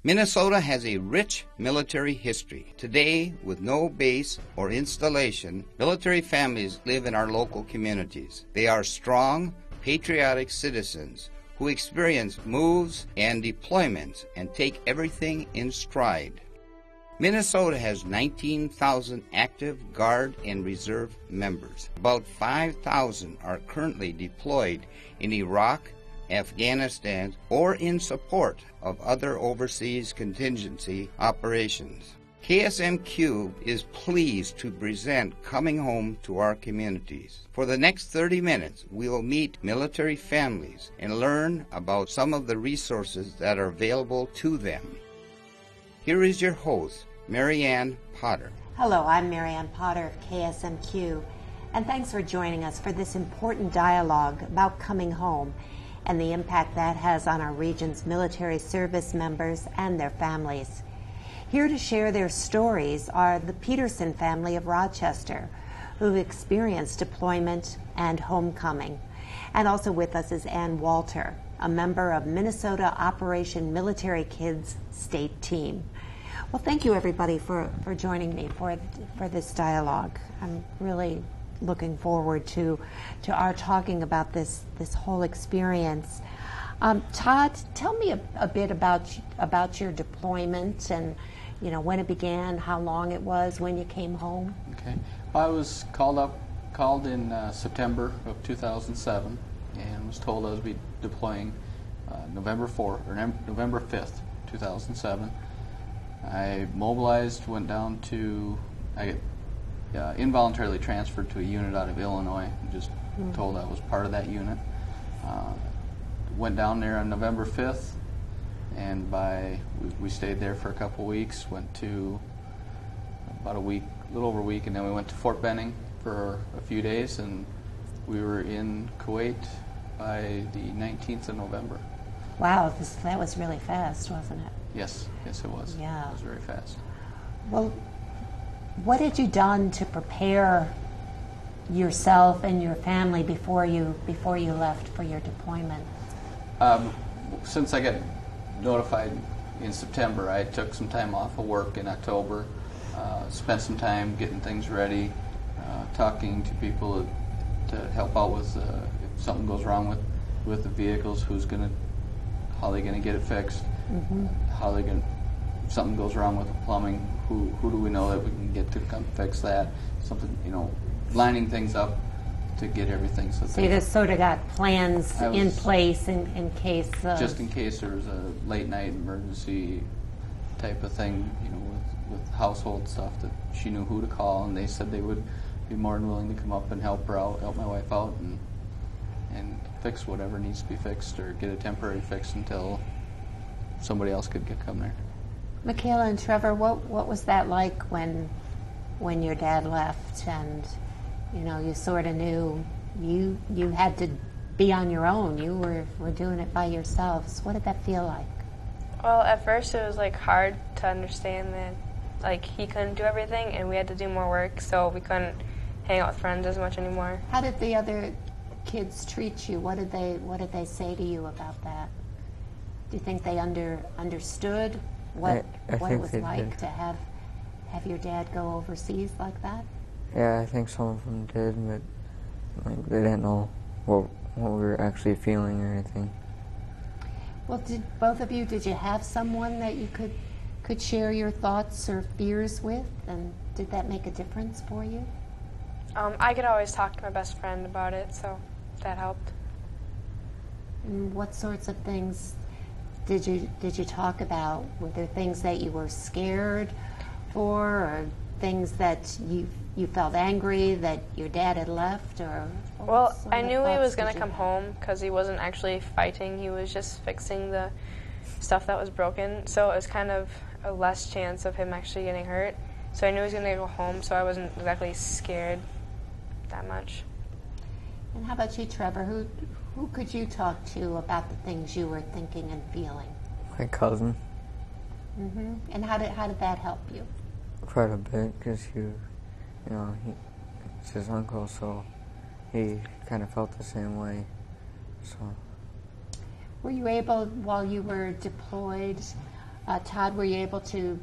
Minnesota has a rich military history. Today, with no base or installation, military families live in our local communities. They are strong, patriotic citizens who experience moves and deployments and take everything in stride. Minnesota has 19,000 active Guard and Reserve members. About 5,000 are currently deployed in Iraq, Afghanistan, or in support of other overseas contingency operations. KSMQ is pleased to present Coming Home to our communities. For the next 30 minutes, we will meet military families and learn about some of the resources that are available to them. Here is your host, Mary Ann Potter. Hello, I'm Mary Ann Potter of KSMQ, and thanks for joining us for this important dialogue about coming home and the impact that has on our region's military service members and their families. Here to share their stories are the Peterson family of Rochester, who've experienced deployment and homecoming. And also with us is Ann Walter, a member of Minnesota Operation Military Kids State Team. Well, thank you everybody for joining me for this dialogue. I'm really looking forward to our talking about this whole experience. Todd, tell me a bit about your deployment and when it began, how long it was, when you came home. Okay, well, I was called in September of 2007, and was told I was be deploying November 5th, 2007. I mobilized, went down to, I involuntarily transferred to a unit out of Illinois, just told I was part of that unit. Went down there on November 5th, and we stayed there for a couple weeks, went to about a week, a little over a week, and then we went to Fort Benning for a few days, and we were in Kuwait by the 19th of November. Wow, that was really fast, wasn't it? Yes, it was. Yeah. It was very fast. Well, what had you done to prepare yourself and your family before you left for your deployment? Since I got notified in September, I took some time off of work in October, spent some time getting things ready, talking to people to help out with if something goes wrong with the vehicles, how they're gonna get it fixed, how they're gonna, if something goes wrong with the plumbing, who do we know that we can get to come fix that? Something, lining things up to get everything. So you just sort of got plans in place in case of... Just in case there was a late night emergency type of thing, with household stuff, that she knew who to call, and they said they would be more than willing to come up and help her out, help my wife out, and fix whatever needs to be fixed, or get a temporary fix until somebody else could come there. Michaela and Trevor, what was that like when your dad left, and you sort of knew you had to be on your own, you were doing it by yourselves? What did that feel like? Well, at first it was hard to understand that he couldn't do everything and we had to do more work, so we couldn't hang out with friends as much anymore. How did the other kids treat you? What did they say to you about that? Do you think they understood what it was like to have your dad go overseas like that? Yeah, I think some of them did, but they didn't know what we were actually feeling or anything. Well, did you have someone that you could share your thoughts or fears with, and did that make a difference for you? I could always talk to my best friend about it, so that helped. And what sorts of things did you talk about? Were there things that you were scared for, or things that you felt angry that your dad had left, or? Well, I knew he was going to come home because he wasn't actually fighting. He was just fixing the stuff that was broken, so it was kind of a less chance of him actually getting hurt. So I knew he was going to go home, so I wasn't exactly scared that much. And how about you, Trevor? Who could you talk to about the things you were thinking and feeling? My cousin. And how did that help you? Quite a bit, because it's his uncle, so he kind of felt the same way. So. Were you able, while you were deployed, Todd, were you able to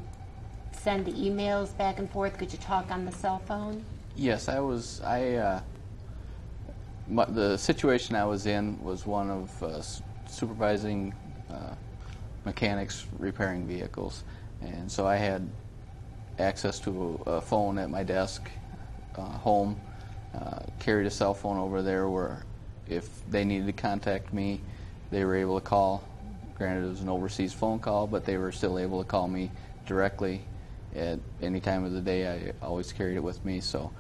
send emails back and forth? Could you talk on the cell phone? Yes, I was. The situation I was in was one of supervising mechanics repairing vehicles, and so I had access to a phone at my desk home. Carried a cell phone over there where if they needed to contact me, they were able to call. Granted, it was an overseas phone call, but they were still able to call me directly at any time of the day. I always carried it with me, so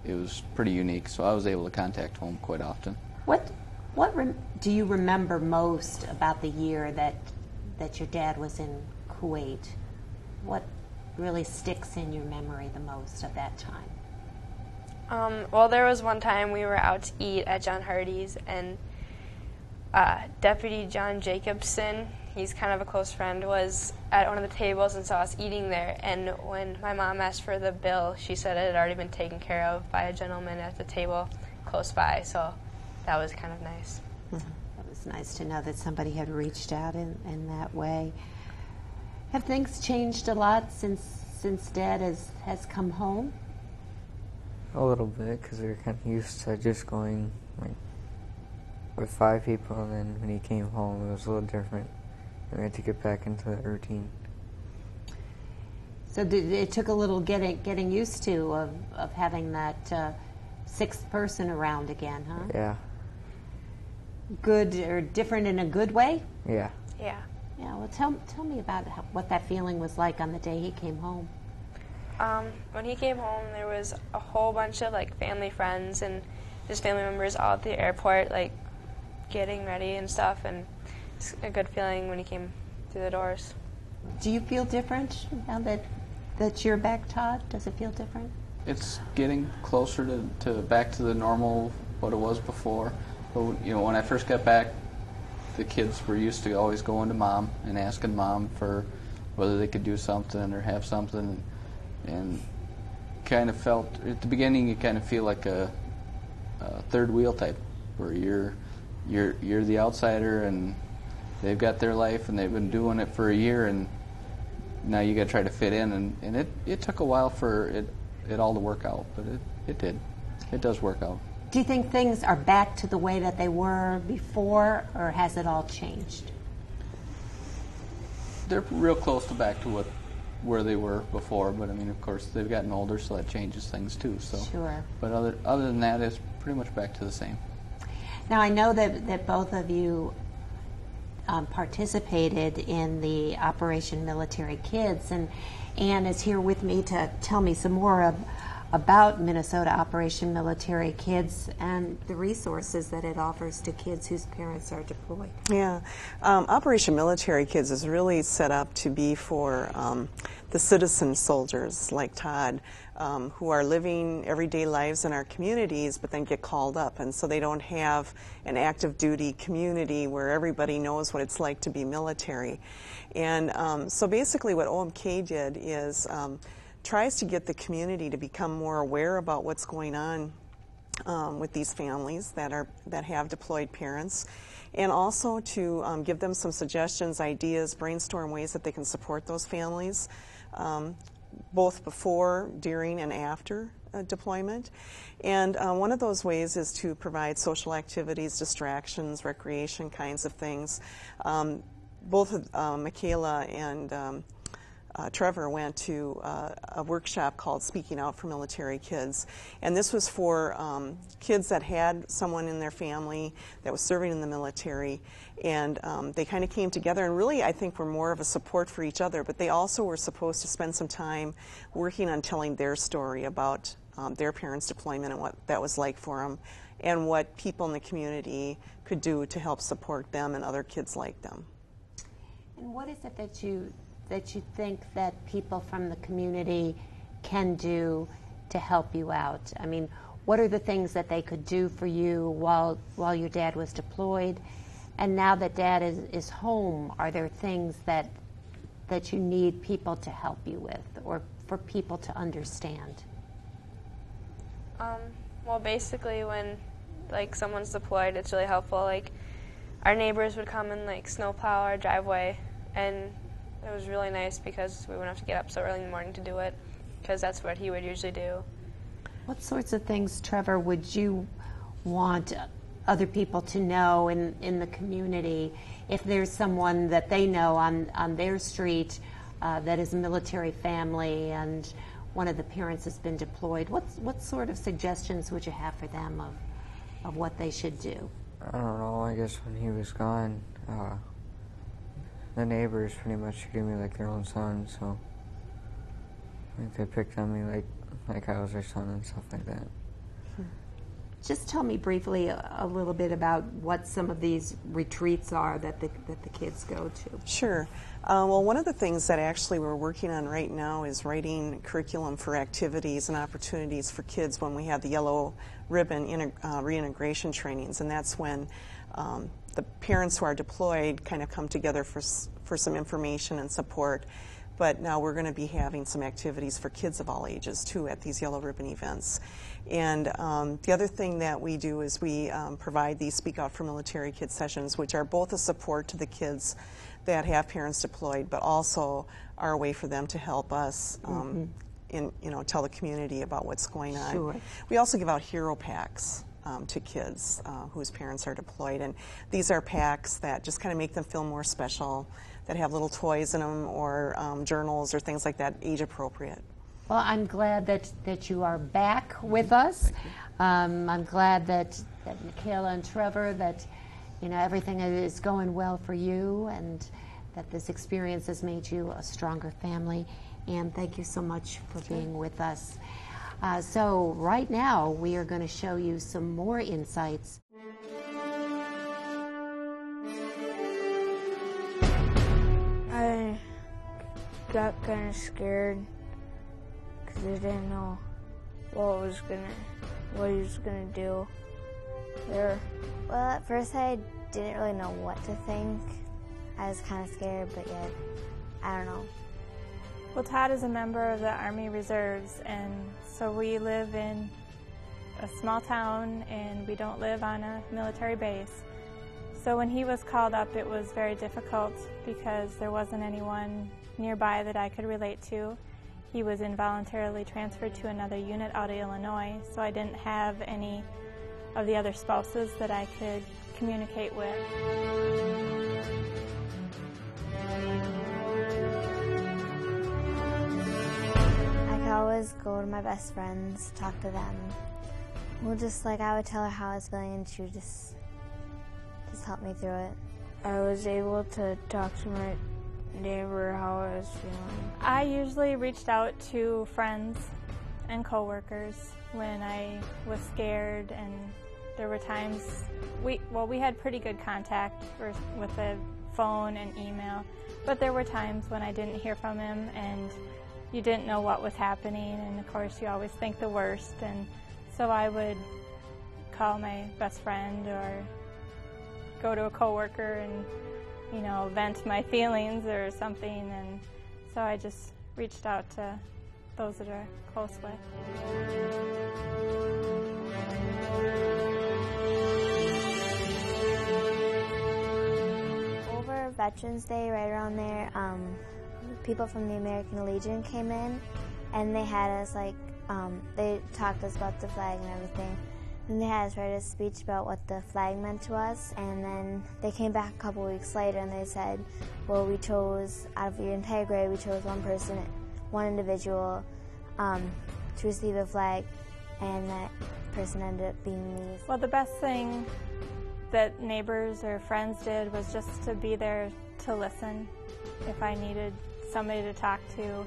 it was pretty unique. So I was able to contact home quite often. What do you remember most about the year that your dad was in Kuwait? What really sticks in your memory the most of that time? Well, there was one time we were out to eat at John Hardy's, and Deputy John Jacobson, he's kind of a close friend, was at one of the tables and saw us eating there. And when my mom asked for the bill, she said it had already been taken care of by a gentleman at the table close by. So that was kind of nice. Mm-hmm. That was nice to know that somebody had reached out in that way. Have things changed a lot since Dad has come home? A little bit, because we were kind of used to just going like with 5 people, and then when he came home, it was a little different. We had to get back into that routine. So it took a little getting used to of having that sixth person around again, huh? Yeah. Good or different in a good way? Yeah. Yeah. Yeah. Well, tell me about what that feeling was like on the day he came home. When he came home, there was a whole bunch of like family friends and his family members all at the airport, like getting ready and stuff, and it's a good feeling when he came through the doors. Do you feel different now that you're back, Todd? Does it feel different? It's getting closer to back to the normal what it was before. But when I first got back, the kids were used to always going to Mom and asking Mom for whether they could do something or have something. And kind of felt, at the beginning, you kind of feel like a third wheel type, where you're the outsider and they've got their life and they've been doing it for a year, and now you got to try to fit in. And it took a while for it all to work out, but it did. It does work out. Do you think things are back to the way that they were before, or has it all changed? They're real close to back to where they were before, but I mean, of course, they've gotten older, so that changes things too. So, sure. But other than that, it's pretty much back to the same. Now, I know that both of you participated in the Operation Military Kids, and Ann is here with me to tell me some more about Minnesota Operation Military Kids and the resources that it offers to kids whose parents are deployed. Yeah, Operation Military Kids is really set up to be for the citizen soldiers like Todd, who are living everyday lives in our communities but then get called up, and so they don't have an active duty community where everybody knows what it's like to be military. And so basically what OMK did is tries to get the community to become more aware about what's going on with these families that have deployed parents, and also to give them some suggestions, ideas, brainstorm ways that they can support those families, both before, during, and after deployment. And one of those ways is to provide social activities, distractions, recreation kinds of things. Both Michaela and Trevor went to a workshop called Speaking Out for Military Kids, and this was for kids that had someone in their family that was serving in the military, and they kind of came together and really, I think, were more of a support for each other, but they also were supposed to spend some time working on telling their story about their parents' deployment and what that was like for them, and what people in the community could do to help support them and other kids like them. And what is it that you think that people from the community can do to help you out? I mean, what are the things that they could do for you while your dad was deployed? And now that Dad is home, are there things that you need people to help you with, or for people to understand? Well, basically, when like someone's deployed, it's really helpful. Like our neighbors would come and like snowplow our driveway, and It was really nice because we wouldn't have to get up so early in the morning to do it, because that's what he would usually do. What sorts of things, Trevor, would you want other people to know in the community if there's someone that they know on their street that is a military family and one of the parents has been deployed? What sort of suggestions would you have for them of what they should do? I don't know, I guess when he was gone, the neighbors pretty much treated me like their own son, so I think they picked on me like I was their son and stuff like that. Just tell me briefly a little bit about what some of these retreats are that the kids go to. Sure. Well, one of the things that actually we're working on right now is writing curriculum for activities and opportunities for kids when we have the yellow ribbon reintegration trainings, and that's when the parents who are deployed kind of come together for some information and support. But now we're going to be having some activities for kids of all ages, too, at these yellow ribbon events. And the other thing that we do is we provide these Speak Out for Military Kids sessions, which are both a support to the kids that have parents deployed, but also are a way for them to help us tell the community about what's going on. Sure. We also give out hero packs to kids whose parents are deployed, and these are packs that just kind of make them feel more special, that have little toys in them or journals or things like that, age appropriate. Well, I'm glad that you are back with us. I'm glad that Michaela and Trevor, that everything is going well for you, and that this experience has made you a stronger family. And thank you so much for being with us. So right now we are going to show you some more insights. I got kind of scared because I didn't know what he was gonna do there. Well, at first I didn't really know what to think. I was kind of scared, but yet, I don't know. Well, Todd is a member of the Army Reserves, and so we live in a small town and we don't live on a military base. So when he was called up, it was very difficult because there wasn't anyone nearby that I could relate to. He was involuntarily transferred to another unit out of Illinois, so I didn't have any of the other spouses that I could communicate with. I could always go to my best friends, talk to them. Well, just like I would tell her how I was feeling, and she would just help me through it. I was able to talk to my neighbor how I was feeling. I usually reached out to friends and coworkers when I was scared, and there were times we had pretty good contact with the phone and email, but there were times when I didn't hear from him and you didn't know what was happening, and of course you always think the worst, and so I would call my best friend or go to a coworker and vent my feelings or something, and so I just reached out to those that are close with. Over Veterans Day, right around there, people from the American Legion came in, and they had us they talked to us about the flag and everything. And they had us write a speech about what the flag meant to us, and then they came back a couple weeks later and they said, well, we chose, out of your entire grade, we chose one individual to receive a flag, and that person ended up being me. Well, the best thing that neighbors or friends did was just to be there to listen. If I needed somebody to talk to,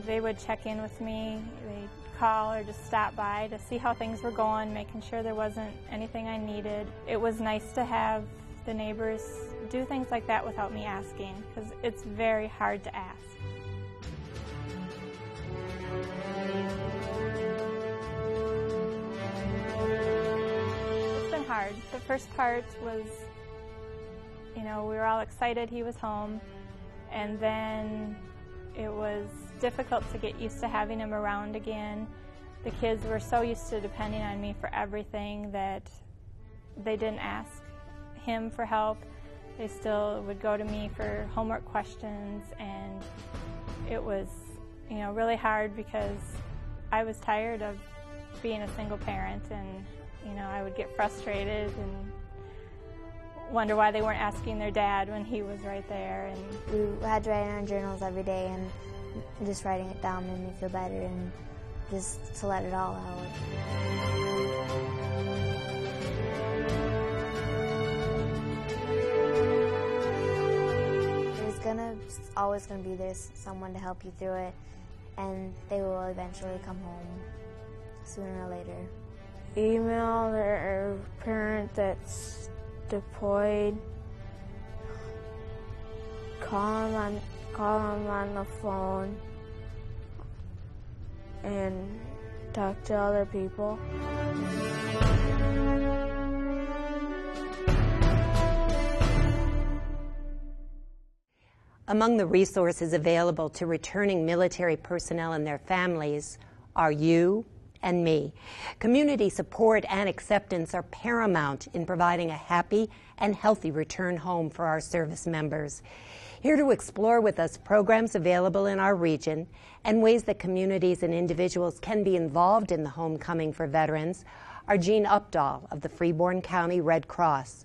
they would check in with me. They'd call or just stop by to see how things were going, making sure there wasn't anything I needed. It was nice to have the neighbors do things like that without me asking, because it's very hard to ask. It's been hard. The first part was, we were all excited he was home, and then it was difficult to get used to having him around again. The kids were so used to depending on me for everything that they didn't ask him for help. they still would go to me for homework questions, and it was, you know, really hard because I was tired of being a single parent, and, you know, I would get frustrated and wonder why they weren't asking their dad when he was right there. And we had to write in our journals every day, and just writing it down made me feel better and just to let it all out. Always going to be there, someone to help you through it, and they will eventually come home sooner or later. Email their parent that's deployed, call them on the phone, and talk to other people. Among the resources available to returning military personnel and their families are you and me. Community support and acceptance are paramount in providing a happy and healthy return home for our service members. Here to explore with us programs available in our region and ways that communities and individuals can be involved in the homecoming for veterans are Jean Updahl of the Freeborn County Red Cross,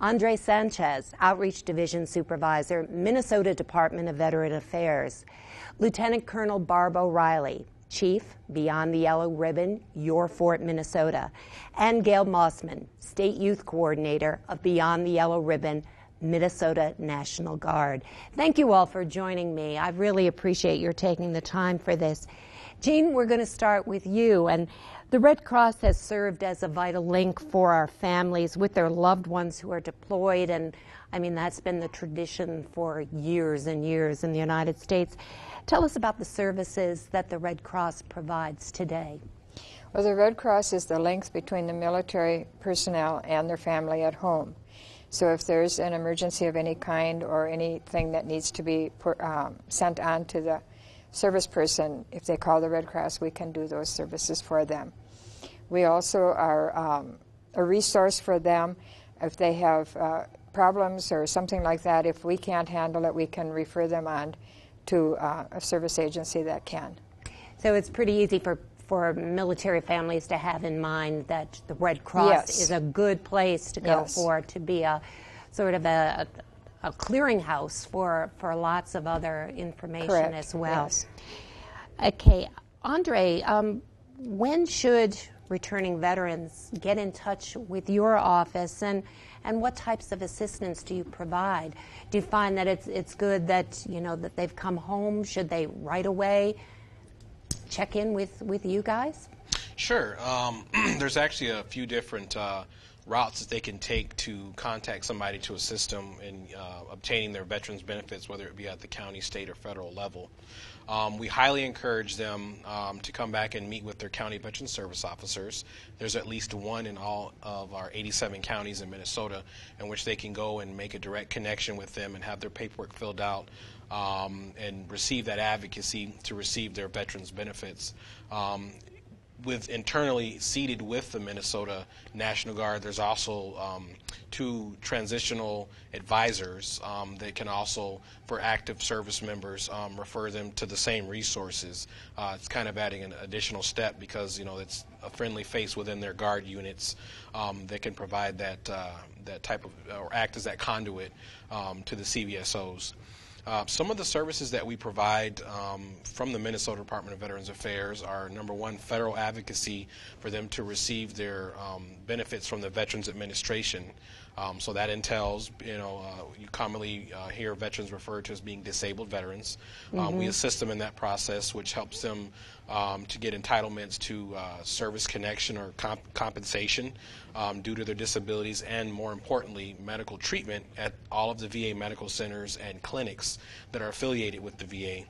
Andre Sanchez, Outreach Division Supervisor, Minnesota Department of Veteran Affairs, Lieutenant Colonel Barb O'Reilly, Chief, Beyond the Yellow Ribbon, Your Fort, Minnesota, and Gail Mossman, State Youth Coordinator of Beyond the Yellow Ribbon, Minnesota National Guard. Thank you all for joining me. I really appreciate your taking the time for this. Jean, we're going to start with you. And the Red Cross has served as a vital link for our families with their loved ones who are deployed, and I mean, that's been the tradition for years and years in the United States. Tell us about the services that the Red Cross provides today. Well, the Red Cross is the link between the military personnel and their family at home. So if there's an emergency of any kind or anything that needs to be sent on to the service person, if they call the Red Cross, we can do those services for them. We also are a resource for them if they have problems or something like that. If we can't handle it, we can refer them on to a service agency that can. So it's pretty easy for military families to have in mind that the Red Cross Yes. is a good place to go Yes. for, to be a sort of a clearinghouse for lots of other information Correct. as well. Yes. Okay, Andre, when should returning veterans get in touch with your office, and what types of assistance do you provide? Do you find that it's good that, you know, that they've come home? Should they right away check in with you guys? Sure. There's actually a few different routes that they can take to contact somebody to assist them in obtaining their veterans benefits, whether it be at the county, state, or federal level. We highly encourage them to come back and meet with their county veteran service officers. There's at least one in all of our 87 counties in Minnesota in which they can go and make a direct connection with them and have their paperwork filled out and receive that advocacy to receive their veterans benefits. With internally seated with the Minnesota National Guard, there's also 2 transitional advisors that can also, for active service members, refer them to the same resources. It's kind of adding an additional step because, you know, it's a friendly face within their guard units that can provide that type of, or act as that conduit to the CVSOs. Some of the services that we provide from the Minnesota Department of Veterans Affairs are, number one, federal advocacy for them to receive their benefits from the Veterans Administration. So that entails, you know, you commonly hear veterans referred to as being disabled veterans. We assist them in that process, which helps them to get entitlements to service connection or compensation due to their disabilities, and more importantly, medical treatment at all of the VA medical centers and clinics that are affiliated with the VA.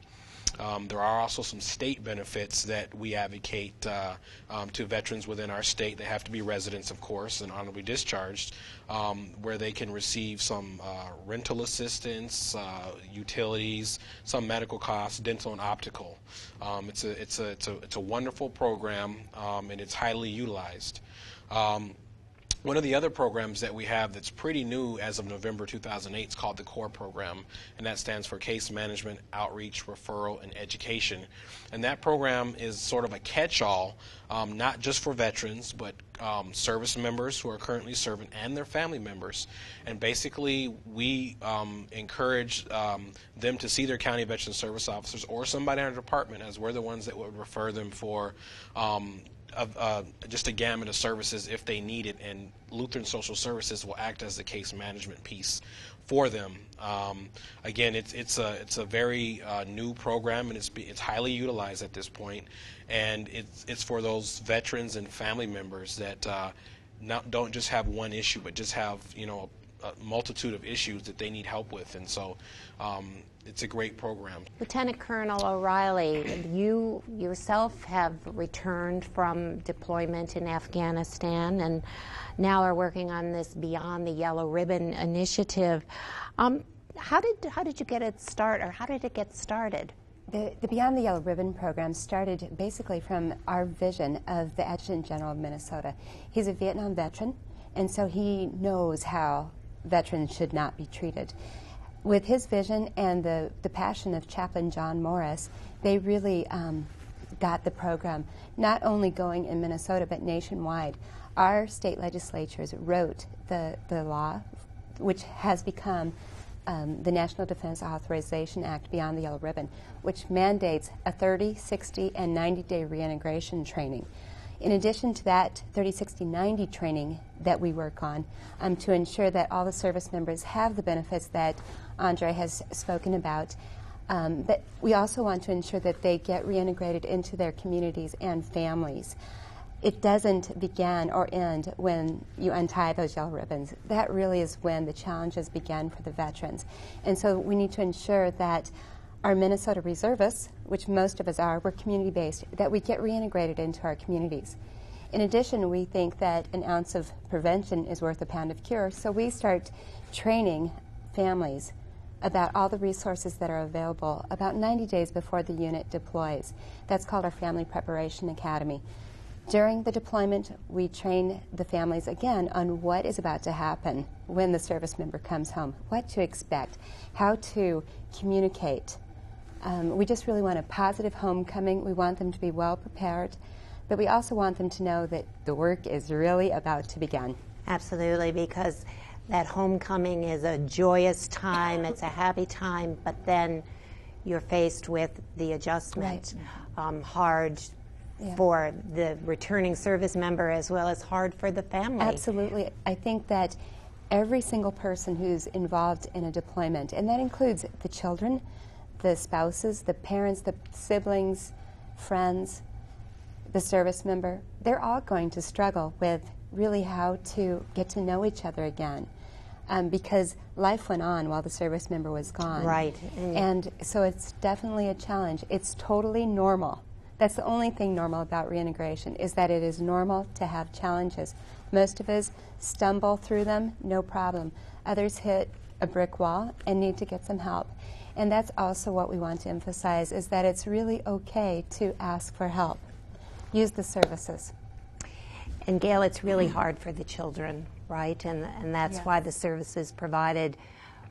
There are also some state benefits that we advocate to veterans within our state. They have to be residents, of course, and honorably discharged, where they can receive some rental assistance, utilities, some medical costs, dental and optical. It's a wonderful program, and it's highly utilized. One of the other programs that we have that's pretty new as of November 2008 is called the CORE program, and that stands for Case Management, Outreach, Referral, and Education. And that program is sort of a catch-all, not just for veterans, but service members who are currently serving and their family members. And basically, we encourage them to see their county veteran service officers or somebody in our department, as we're the ones that would refer them for just a gamut of services if they need it, and Lutheran Social Services will act as the case management piece for them. Again, it's a very new program, and it's highly utilized at this point, and it's for those veterans and family members that don't just have one issue, but just have a multitude of issues that they need help with, and so it's a great program. Lieutenant Colonel O'Reilly, you yourself have returned from deployment in Afghanistan and now are working on this Beyond the Yellow Ribbon initiative. How did you get it started, or how did it get started? The Beyond the Yellow Ribbon program started basically from our vision of the Adjutant General of Minnesota. He's a Vietnam veteran, and so he knows how veterans should not be treated. With his vision and the passion of Chaplain John Morris, they really got the program not only going in Minnesota but nationwide. Our state legislatures wrote the law, which has become the National Defense Authorization Act, Beyond the Yellow Ribbon, which mandates a 30, 60, and 90-day reintegration training. In addition to that 30, 60, 90 training that we work on to ensure that all the service members have the benefits that Andre has spoken about, but we also want to ensure that they get reintegrated into their communities and families. It doesn't begin or end when you untie those yellow ribbons. That really is when the challenges begin for the veterans. And so we need to ensure that our Minnesota reservists, which most of us are, we're community-based, that we get reintegrated into our communities. In addition, we think that an ounce of prevention is worth a pound of cure, so we start training families about all the resources that are available about 90 days before the unit deploys. That's called our Family Preparation Academy. During the deployment, we train the families again on what is about to happen when the service member comes home, what to expect, how to communicate. We just really want a positive homecoming. We want them to be well prepared, but we also want them to know that the work is really about to begin. Absolutely, because that homecoming is a joyous time, it's a happy time, but then you're faced with the adjustment, right. Hard for the returning service member as well as hard for the family. Absolutely. I think that every single person who's involved in a deployment, and that includes the children, the spouses, the parents, the siblings, friends, the service member, they're all going to struggle with really how to get to know each other again, because life went on while the service member was gone. Right. And so it's definitely a challenge. It's totally normal. That's the only thing normal about reintegration, is that it is normal to have challenges. Most of us stumble through them, no problem. Others hit a brick wall and need to get some help. And that's also what we want to emphasize, is that it's really okay to ask for help. Use the services. And Gail, it's really hard for the children, right? And that's why the services provided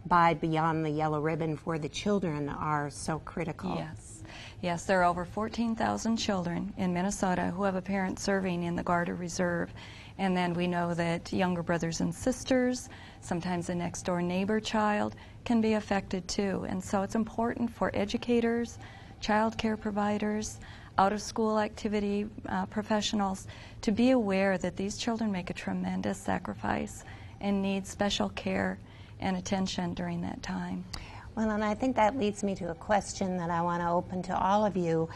by Beyond the Yellow Ribbon for the children are so critical. Yes. Yes, there are over 14,000 children in Minnesota who have a parent serving in the Guard or Reserve. And then we know that younger brothers and sisters, sometimes a next-door neighbor child, can be affected too. And so it's important for educators, child care providers, out-of-school activity professionals to be aware that these children make a tremendous sacrifice and need special care and attention during that time. Well, and I think that leads me to a question that I want to open to all of you.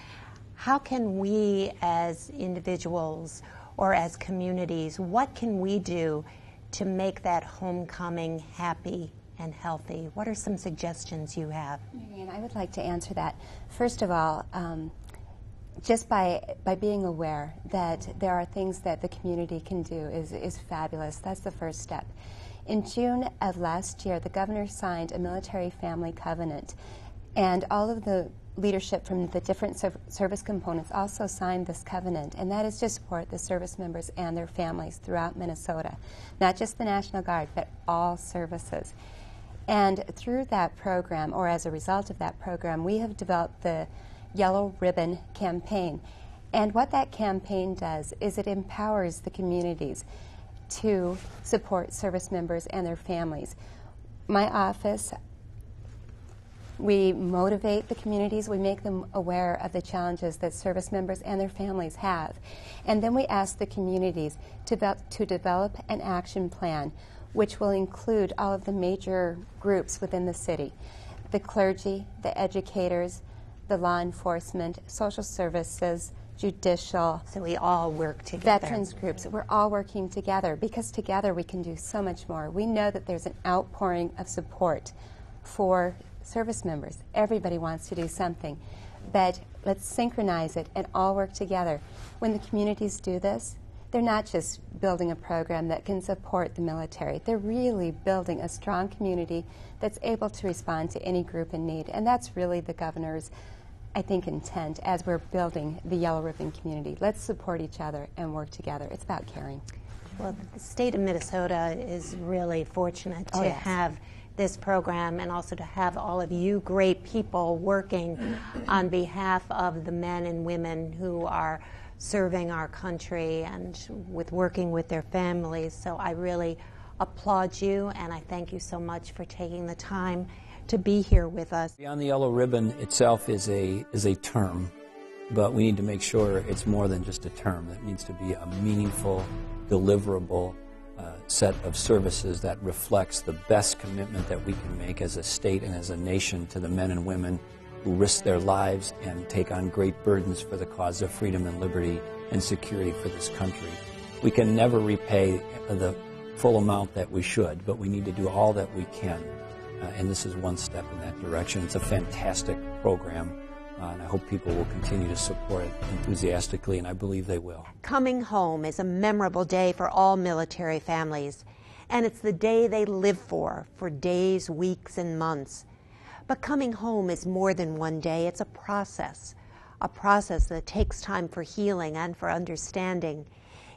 How can we as individuals or as communities, what can we do to make that homecoming happy and healthy? What are some suggestions you have? And I would like to answer that. First of all, just by being aware that there are things that the community can do is fabulous. That's the first step. In June of last year, the governor signed a military family covenant, and all of the leadership from the different service components also signed this covenant, and that is to support the service members and their families throughout Minnesota, not just the National Guard, but all services. And through that program, or as a result of that program, we have developed the Yellow Ribbon campaign. And what that campaign does is it empowers the communities to support service members and their families. My office, we motivate the communities, we make them aware of the challenges that service members and their families have. And then we ask the communities to develop an action plan which will include all of the major groups within the city, the clergy, the educators, the law enforcement, social services, judicial. So we all work together. Veterans groups. We're all working together because together we can do so much more. We know that there's an outpouring of support for service members. Everybody wants to do something, but let's synchronize it and all work together. When the communities do this, they're not just building a program that can support the military. They're really building a strong community that's able to respond to any group in need, and that's really the governor's, I think, intent as we're building the Yellow Ribbon community. Let's support each other and work together. It's about caring. Well, the state of Minnesota is really fortunate to have this program, and also to have all of you great people working on behalf of the men and women who are serving our country and working with their families. So I really applaud you, and I thank you so much for taking the time to be here with us. Beyond the Yellow Ribbon itself is a term, but we need to make sure it's more than just a term. It needs to be a meaningful, deliverable set of services that reflects the best commitment that we can make as a state and as a nation to the men and women who risk their lives and take on great burdens for the cause of freedom and liberty and security for this country. We can never repay the full amount that we should, but we need to do all that we can. And this is one step in that direction. It's a fantastic program, and I hope people will continue to support it enthusiastically, and I believe they will. Coming home is a memorable day for all military families, and it's the day they live for days, weeks, and months. But coming home is more than one day. It's a process that takes time for healing and for understanding.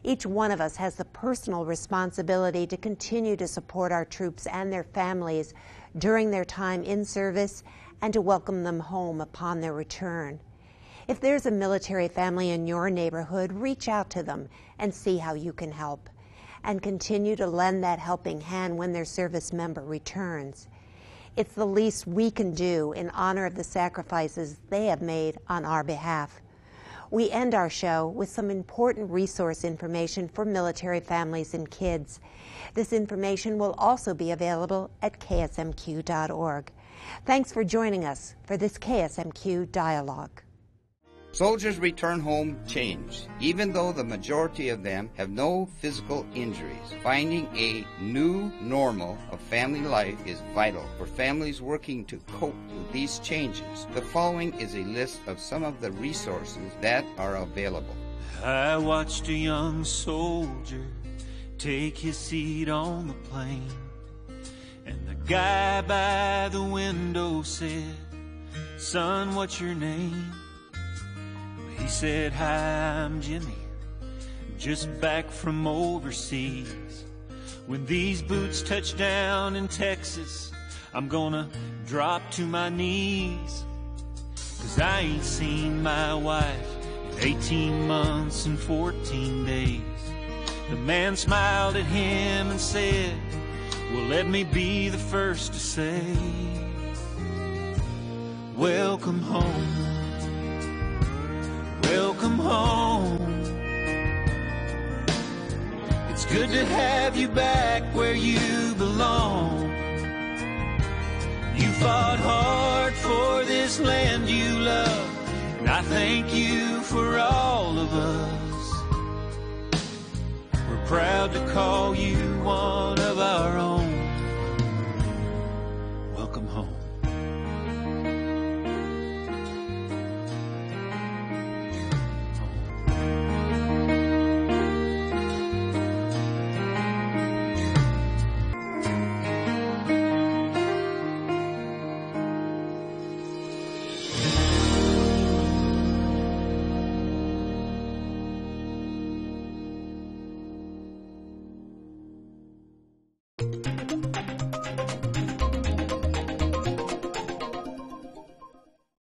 Each one of us has the personal responsibility to continue to support our troops and their families during their time in service and to welcome them home upon their return. If there's a military family in your neighborhood, reach out to them and see how you can help, and continue to lend that helping hand when their service member returns. It's the least we can do in honor of the sacrifices they have made on our behalf. We end our show with some important resource information for military families and kids. This information will also be available at ksmq.org. Thanks for joining us for this KSMQ Dialogue. Soldiers return home changed, even though the majority of them have no physical injuries. Finding a new normal of family life is vital for families working to cope with these changes. The following is a list of some of the resources that are available. I watched a young soldier take his seat on the plane, and the guy by the window said, "Son, what's your name?" He said, "Hi, I'm Jimmy, just back from overseas. When these boots touch down in Texas, I'm gonna drop to my knees, 'cause I ain't seen my wife in 18 months and 14 days. The man smiled at him and said, "Well, let me be the first to say, welcome home. Welcome home. It's good to have you back where you belong. You fought hard for this land you love, and I thank you for all of us. We're proud to call you one of our own."